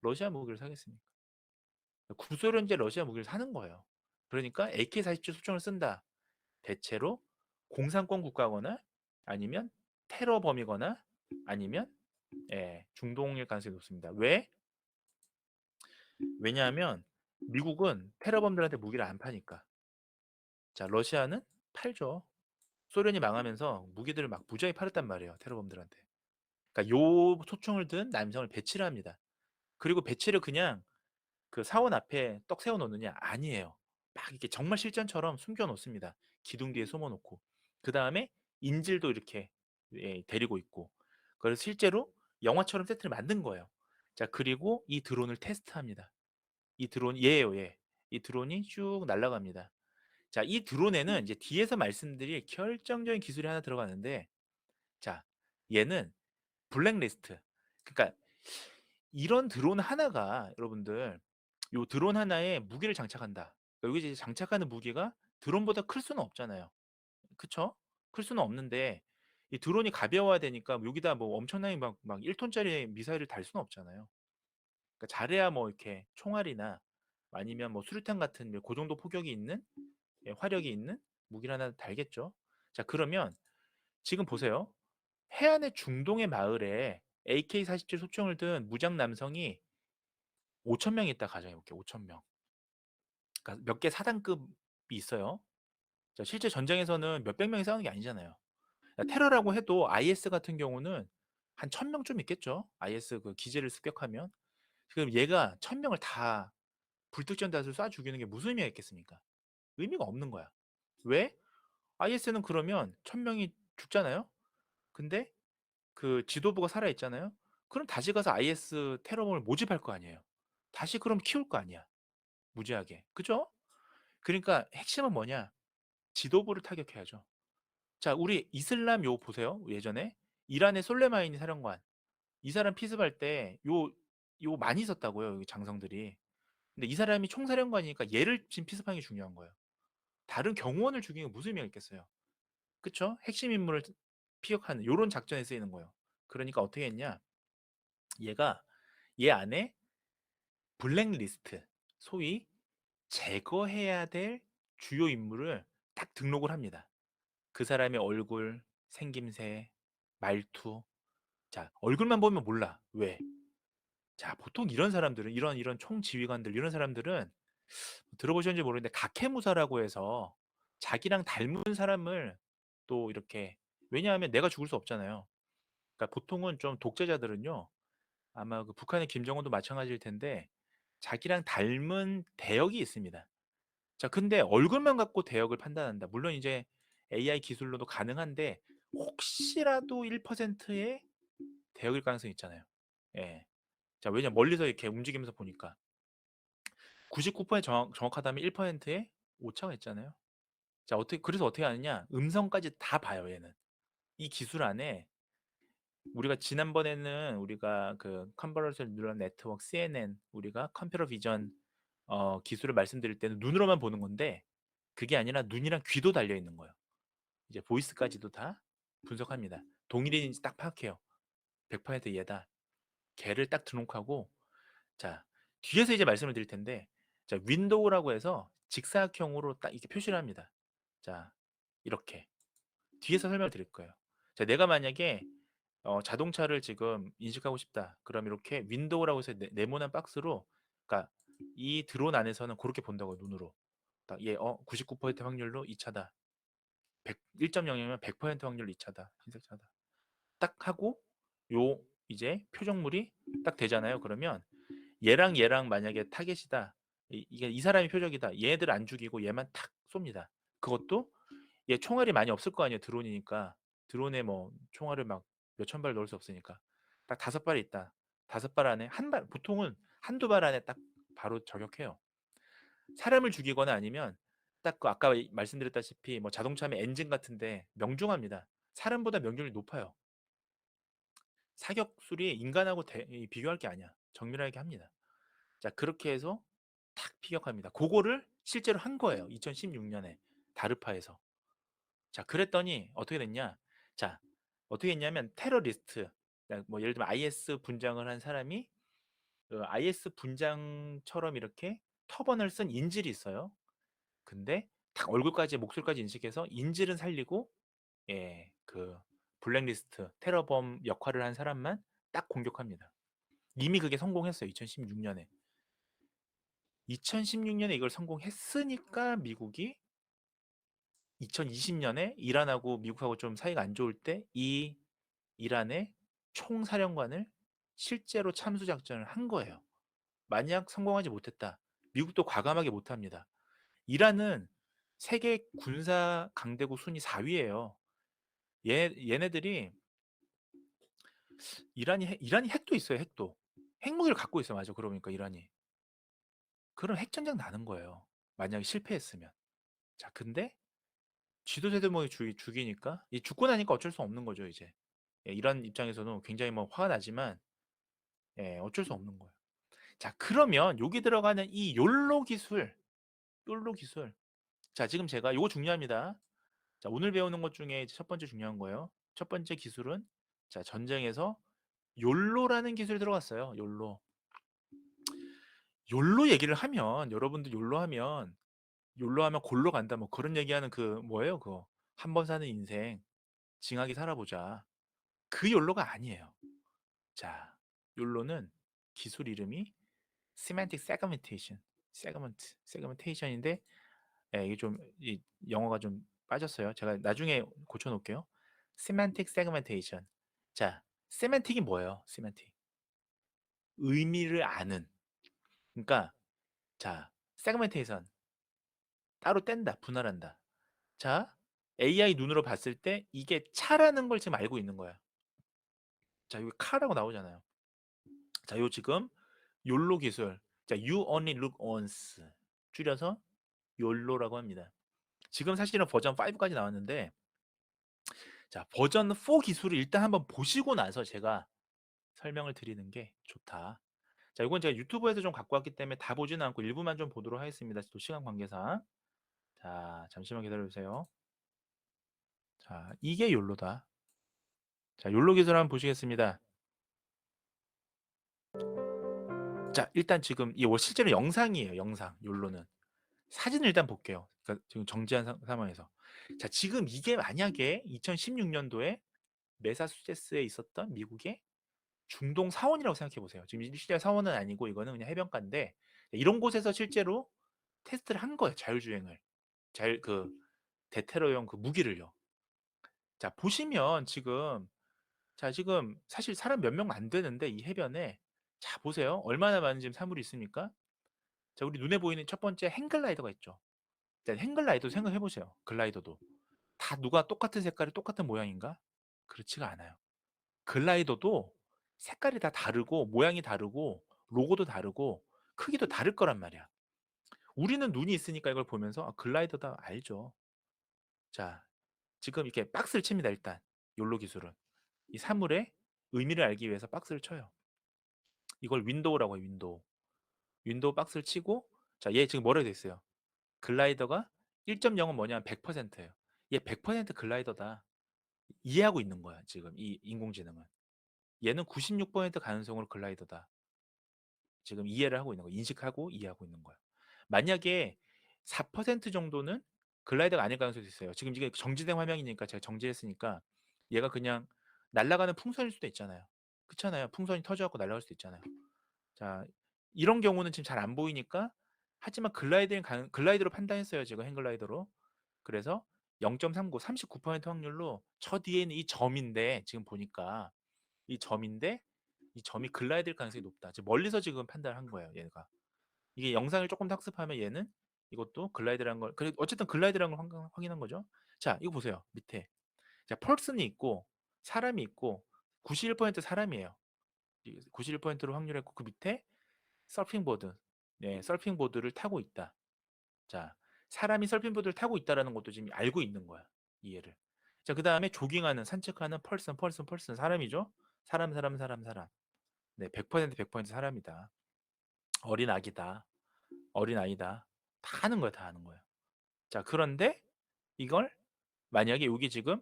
러시아 무기를 사겠습니까? 구소련제 러시아 무기를 사는 거예요. 그러니까 AK-47 소총을 쓴다. 대체로 공산권 국가거나 아니면 테러 범이거나 아니면 예, 중동일 가능성이 높습니다. 왜? 왜냐하면 미국은 테러범들한테 무기를 안 파니까. 자, 러시아는 팔죠. 소련이 망하면서 무기들을 막 무지하게 팔았단 말이에요. 테러범들한테. 그러니까 요 소총을 든 남성을 배치를 합니다. 그리고 배치를 그냥 그 사원 앞에 떡 세워 놓느냐? 아니에요. 막 이렇게 정말 실전처럼 숨겨 놓습니다. 기둥 뒤에 숨어 놓고. 그다음에 인질도 이렇게 예, 데리고 있고. 그래서 실제로 영화처럼 세트를 만든 거예요. 자, 그리고 이 드론을 테스트합니다. 이 드론 얘예요, 얘. 이 드론이 쭉 날아갑니다. 자, 이 드론에는 이제 뒤에서 말씀드릴 결정적인 기술이 하나 들어가는데 자, 얘는 블랙리스트. 그러니까 이런 드론 하나가 여러분들 요 드론 하나에 무기를 장착한다. 여기 이제 장착하는 무기가 드론보다 클 수는 없잖아요. 그쵸? 클 수는 없는데 이 드론이 가벼워야 되니까 여기다 뭐 엄청나게 막 1톤짜리 미사일을 달 수는 없잖아요. 그러니까 잘해야 뭐 이렇게 총알이나 아니면 뭐 수류탄 같은 그 정도 포격이 있는 예, 화력이 있는 무기를 하나 달겠죠. 자, 그러면 지금 보세요. 해안의 중동의 마을에 AK-47 소총을 든 무장 남성이 5천 명 있다 가정해볼게요. 5천 명. 그러니까 몇 개 사단급이 있어요. 자, 실제 전쟁에서는 몇백 명이 싸우는 게 아니잖아요. 테러라고 해도 IS 같은 경우는 한 1,000명쯤 있겠죠. IS 그 기지를 습격하면. 그럼 얘가 1,000명을 다 불특정 다수를 쏴 죽이는 게 무슨 의미가 있겠습니까? 의미가 없는 거야. 왜? IS는 그러면 1,000명이 죽잖아요. 근데 그 지도부가 살아 있잖아요. 그럼 다시 가서 IS 테러범을 모집할 거 아니에요. 다시 그럼 키울 거 아니야. 무지하게. 그죠? 그러니까 핵심은 뭐냐? 지도부를 타격해야죠. 자, 우리 이슬람 요 보세요. 예전에 이란의 솔레마니 사령관 이 사람 피습할 때 요 많이 있었다고요. 여기 장성들이. 근데 이 사람이 총사령관이니까 얘를 지금 피습하는 게 중요한 거예요. 다른 경호원을 죽이는 게 무슨 의미가 있겠어요? 그쵸? 핵심 인물을 피격하는 요런 작전에 쓰이는 거예요. 그러니까 어떻게 했냐? 얘가 얘 안에 블랙리스트, 소위 제거해야 될 주요 인물을 딱 등록을 합니다. 그 사람의 얼굴, 생김새, 말투. 자, 얼굴만 보면 몰라. 왜? 자, 보통 이런 사람들은 이런 총지휘관들 이런 사람들은 들어보셨는지 모르겠는데 각해무사라고 해서 자기랑 닮은 사람을 또 이렇게 왜냐하면 내가 죽을 수 없잖아요. 그러니까 보통은 좀 독재자들은요. 아마 그 북한의 김정은도 마찬가지일 텐데 자기랑 닮은 대역이 있습니다. 자, 근데 얼굴만 갖고 대역을 판단한다. 물론 이제 AI 기술로도 가능한데 혹시라도 1%의 대역일 가능성이 있잖아요. 예. 자, 왜냐 멀리서 이렇게 움직이면서 보니까 99% 정확하다면 1%에 오차가 있잖아요. 자, 그래서 어떻게 하느냐? 음성까지 다 봐요, 얘는. 이 기술 안에 우리가 지난번에는 우리가 그 컨버런셜 뉴럴 네트워크 CNN 우리가 컴퓨터 비전 기술을 말씀드릴 때는 눈으로만 보는 건데 그게 아니라 눈이랑 귀도 달려 있는 거예요. 이제 보이스까지도 다 분석합니다. 동일인지 딱 파악해요. 100% 얘다. 걔를 딱 등록하고 자, 뒤에서 이제 말씀을 드릴 텐데 자, 윈도우라고 해서 직사각형으로 딱 이렇게 표시를 합니다. 자, 이렇게 뒤에서 설명을 드릴 거예요. 자, 내가 만약에 자동차를 지금 인식하고 싶다. 그럼 이렇게 윈도우라고 해서 네모난 박스로 그러니까 이 드론 안에서는 그렇게 본다고요. 눈으로. 딱 얘 99% 확률로 이 차다. 1.0이면 100% 확률로 이 차다. 흰색 차다. 딱 하고 요 이제 표적물이 딱 되잖아요. 그러면 얘랑 만약에 타겟이다. 이게 이 사람이 표적이다. 얘들 안 죽이고 얘만 탁 쏩니다. 그것도 얘 총알이 많이 없을 거 아니에요. 드론이니까. 드론에 뭐 총알을 막 몇천 발 넣을 수 없으니까. 딱 5발이 있다. 5발 안에 한 발, 보통은 한두 발 안에 딱 바로 저격해요. 사람을 죽이거나 아니면 딱 그 아까 말씀드렸다시피 뭐 자동차면 엔진 같은데 명중합니다. 사람보다 명중률이 높아요. 사격술이 인간하고 비교할 게 아니야. 정밀하게 합니다. 자, 그렇게 해서 탁 피격합니다. 그거를 실제로 한 거예요. 2016년에 다르파에서. 자, 그랬더니 어떻게 됐냐? 자, 어떻게 했냐면 테러리스트, 뭐 예를 들면 IS 분장을 한 사람이 그 IS 분장처럼 이렇게 터번을 쓴 인질이 있어요. 근데 딱 얼굴까지 목소리까지 인식해서 인질은 살리고 예, 그 블랙리스트 테러범 역할을 한 사람만 딱 공격합니다. 이미 그게 성공했어요. 2016년에. 2016년에 이걸 성공했으니까 미국이 2020년에 이란하고 미국하고 좀 사이가 안 좋을 때 이 이란의 총사령관을 실제로 참수 작전을 한 거예요. 만약 성공하지 못했다. 미국도 과감하게 못합니다. 이란은 세계 군사 강대국 순위 4위예요. 얘네들이 이란이 핵도 있어요. 핵도 핵무기를 갖고 있어. 맞아. 그러니까 이란이 그럼 핵전쟁 나는 거예요. 만약에 실패했으면. 자, 근데 지도자들 뭐 죽이니까 이 죽고 나니까 어쩔 수 없는 거죠. 이제 이란 입장에서는 굉장히 뭐 화가 나지만 어쩔 수 없는 거예요. 자, 그러면 여기 들어가는 이 욜로 기술. 자, 지금 제가 이거 중요합니다. 자, 오늘 배우는 것 중에 첫 번째 중요한 거예요. 첫 번째 기술은 자, 전쟁에서 욜로라는 기술이 들어갔어요. 욜로 얘기를 하면 여러분들 욜로 하면 골로 간다 뭐 그런 얘기하는 그 뭐예요? 그거. 한 번 사는 인생 징하게 살아보자. 그 욜로가 아니에요. 자, 욜로는 기술 이름이 semantic segmentation인데 이게 좀 영어가 좀 빠졌어요. 제가 나중에 고쳐 놓을게요. semantic segmentation. 자, semantic이 뭐예요? semantic. 의미를 아는. 그러니까 자, segmentation 따로 뗀다, 분할한다. 자, AI 눈으로 봤을 때 이게 차라는 걸 지금 알고 있는 거야. 자, 여기 카라고 나오잖아요. 자, 요 지금 욜로 기술. 자, you only look once. 줄여서 욜로라고 합니다. 지금 사실은 버전 5까지 나왔는데 자, 버전 4 기술을 일단 한번 보시고 나서 제가 설명을 드리는 게 좋다. 자, 이건 제가 유튜브에서 좀 갖고 왔기 때문에 다 보지는 않고 일부만 좀 보도록 하겠습니다. 또 시간 관계상. 자, 잠시만 기다려 주세요. 자, 이게 욜로다. 자, 욜로 기술 한번 보시겠습니다. 자, 일단 지금 이 실제로 영상이에요. 영상. 욜로는. 사진을 일단 볼게요. 그러니까 지금 정지한 상황에서. 자, 지금 이게 만약에 2016년도에 매사추세츠에 있었던 미국의 중동 사원이라고 생각해 보세요. 지금 실제 사원은 아니고 이거는 그냥 해변가인데 이런 곳에서 실제로 테스트를 한 거예요. 자율주행을. 그 대테러용 그 무기를요. 자, 보시면 지금 사실 사람 몇 명 안 되는데 이 해변에 자, 보세요. 얼마나 많은 지금 사물이 있습니까? 자, 우리 눈에 보이는 첫 번째 행글라이더가 있죠. 자, 행글라이더 생각해 보세요. 글라이더도 다 누가 똑같은 색깔이 똑같은 모양인가? 그렇지가 않아요. 글라이더도 색깔이 다 다르고 모양이 다르고 로고도 다르고 크기도 다를 거란 말이야. 우리는 눈이 있으니까 이걸 보면서 글라이더다 알죠. 자, 지금 이렇게 박스를 칩니다. 일단 욜로 기술은 이 사물의 의미를 알기 위해서 박스를 쳐요. 이걸 윈도우라고 해요. 윈도우 박스를 치고, 자, 얘 지금 뭐라고 돼 있어요? 글라이더가 1.0은 뭐냐면 100%예요. 얘 100% 글라이더다. 이해하고 있는 거야, 지금 이 인공지능은. 얘는 96% 가능성으로 글라이더다. 지금 이해를 하고 있는 거야. 인식하고 이해하고 있는 거야. 만약에 4% 정도는 글라이더가 아닐 가능성이 있어요. 지금 이게 정지된 화면이니까 제가 정지했으니까 얘가 그냥 날아가는 풍선일 수도 있잖아요. 그렇잖아요. 풍선이 터져갖고 날아갈 수도 있잖아요. 자, 이런 경우는 지금 잘 안 보이니까, 하지만 글라이더로 판단했어요. 지금 행글라이더로. 그래서 0.39, 39% 확률로 저 뒤에 있는 이 점인데, 지금 보니까 이 점인데 이 점이 글라이드일 가능성이 높다. 지금 멀리서 지금 판단한 거예요. 얘가. 이게 영상을 조금 더 학습하면 얘는 이것도 글라이드라는 걸, 그래 어쨌든 글라이드라는 걸 확인한 거죠. 자, 이거 보세요. 밑에. 자, 펄슨이 있고 사람이 있고 91% 사람이에요. 91%로 확률했고 그 밑에 서핑보드. 네, 서핑보드를 타고 있다. 자, 사람이 서핑보드를 타고 있다라는 것도 지금 알고 있는 거야. 이해를. 자, 그다음에 조깅하는 산책하는 펄슨 사람이죠. 사람. 네, 100% 사람이다. 어린 아기다. 어린 아이다. 다 하는 거야, 다 하는 거야. 자, 그런데 이걸 만약에 여기 지금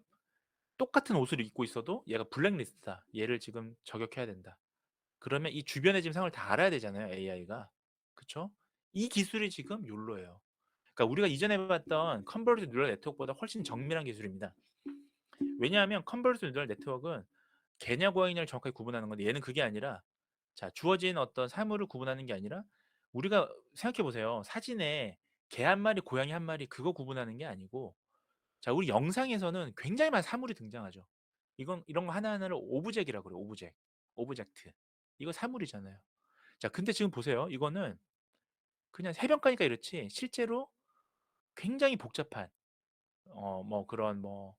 똑같은 옷을 입고 있어도 얘가 블랙리스트다. 얘를 지금 저격해야 된다. 그러면 이 주변의 지금 상황을 다 알아야 되잖아요, AI가. 그쵸? 이 기술이 지금 욜로예요. 그러니까 우리가 이전에 봤던 컨버리드 뉴럴 네트워크보다 훨씬 정밀한 기술입니다. 왜냐하면 컨버리드 뉴럴 네트워크는 개냐 고양이냐를 정확하게 구분하는 건데, 얘는 그게 아니라, 자, 주어진 어떤 사물을 구분하는 게 아니라, 우리가 생각해 보세요. 사진에 개 한 마리, 고양이 한 마리 그거 구분하는 게 아니고, 자, 우리 영상에서는 굉장히 많은 사물이 등장하죠. 이건 이런 거 하나하나를 오브젝이라고 그래요. 오브젝트. 이거 사물이잖아요. 자, 근데 지금 보세요. 이거는 그냥 해변가니까 이렇지 실제로 굉장히 복잡한 뭐 그런 뭐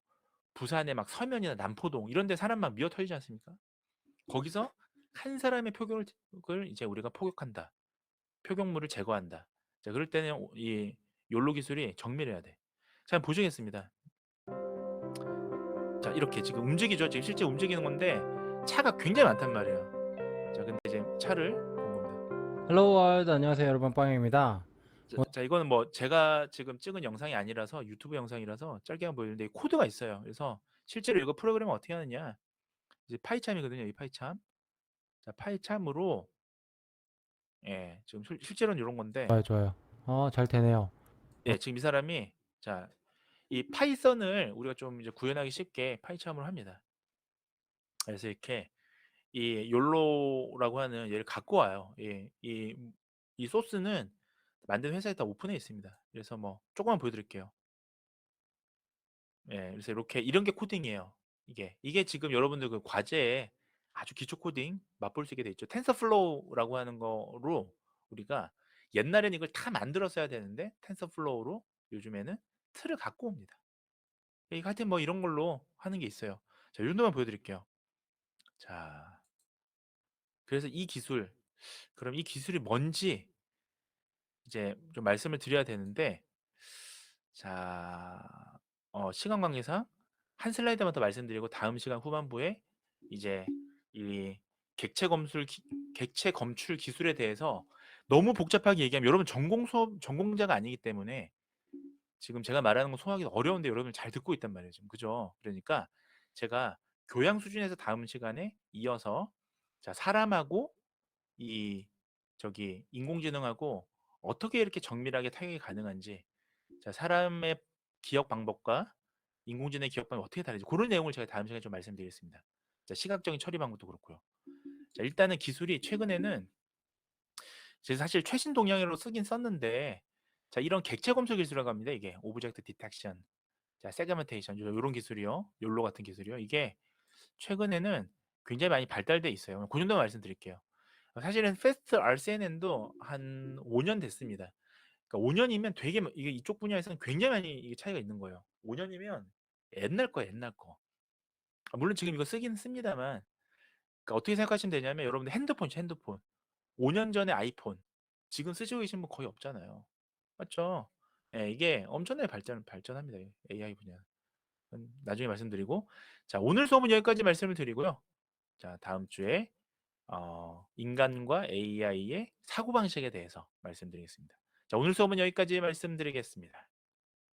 부산의 막 서면이나 남포동 이런 데 사람 막 미어털리지 않습니까? 거기서 한 사람의 표격을 이제 우리가 포격한다. 표격물을 제거한다. 자, 그럴 때는 이 욜로 기술이 정밀해야 돼. 자, 보시겠습니다. 자, 이렇게 지금 움직이죠. 지금 실제 움직이는 건데 차가 굉장히 많단 말이에요. 자, 근데 이제 차를 본 겁니다. 헬로우 월드 안녕하세요 여러분 빵입니다. 자, 이거는 뭐 제가 지금 찍은 영상이 아니라서 유튜브 영상이라서 짧게만 보이는데 코드가 있어요. 그래서 실제로 이거 프로그램을 어떻게 하느냐, 이제 파이참이거든요. 이 파이참. 자, 파이참으로, 예, 지금 실제로는 이런 건데, 좋아요. 잘 되네요. 예, 지금 이 사람이, 자, 이 파이썬을 우리가 좀 이제 구현하기 쉽게 파이참으로 합니다. 그래서 이렇게 이 욜로라고 하는 얘를 갖고 와요. 예, 이 소스는 만든 회사에 다 오픈해 있습니다. 그래서 뭐 조금만 보여드릴게요. 예, 그래서 이렇게 이런 게 코딩이에요. 이게 지금 여러분들 그 과제에 아주 기초 코딩 맛볼 수 있게 돼 있죠. 텐서플로우라고 하는 거로 우리가 옛날에는 이걸 다 만들었어야 되는데 텐서플로우로 요즘에는 틀을 갖고 옵니다. 하여튼 뭐 이런 걸로 하는 게 있어요. 자, 이 정도만 보여드릴게요. 자, 그래서 이 기술, 그럼 이 기술이 뭔지 이제 좀 말씀을 드려야 되는데, 자, 시간 관계상 한 슬라이드만 더 말씀드리고 다음 시간 후반부에 이제 이 객체 검술 객체 검출 기술에 대해서 너무 복잡하게 얘기하면 여러분 전공자가 아니기 때문에 지금 제가 말하는 거 소화하기 어려운데 여러분 잘 듣고 있단 말이에요 지금. 그죠? 그러니까 제가 교양 수준에서 다음 시간에 이어서, 자, 사람하고 이 저기 인공지능하고 어떻게 이렇게 정밀하게 타격이 가능한지, 자, 사람의 기억 방법과 인공지능의 기억 방법이 어떻게 다른지 그런 내용을 제가 다음 시간에 좀 말씀드리겠습니다. 자, 시각적인 처리 방법도 그렇고요. 자, 일단은 기술이 최근에는 제가 사실 최신 동향으로 쓰긴 썼는데, 자, 이런 객체 검수 기술이라고 합니다. 이게 오브젝트 디텍션, 자, 세그멘테이션 이런 기술이요, 욜로 같은 기술이요. 이게 최근에는 굉장히 많이 발달돼 있어요. 그 정도 말씀드릴게요. 사실은 패스트 RCNN도 한 5년 됐습니다. 그러니까 5년이면 되게 이게 이쪽 분야에서는 굉장히 많이 이게 차이가 있는 거예요. 5년이면 옛날 거예요, 옛날 거. 물론 지금 이거 쓰긴 씁니다만 그러니까 어떻게 생각하시면 되냐면 여러분들 핸드폰이죠, 핸드폰. 5년 전에 아이폰. 지금 쓰시고 계신 분 거의 없잖아요. 맞죠? 예, 이게 엄청나게 발전합니다. AI 분야는. 나중에 말씀드리고, 자, 오늘 수업은 여기까지 말씀을 드리고요. 자, 다음 주에 인간과 AI의 사고방식에 대해서 말씀드리겠습니다. 자, 오늘 수업은 여기까지 말씀드리겠습니다.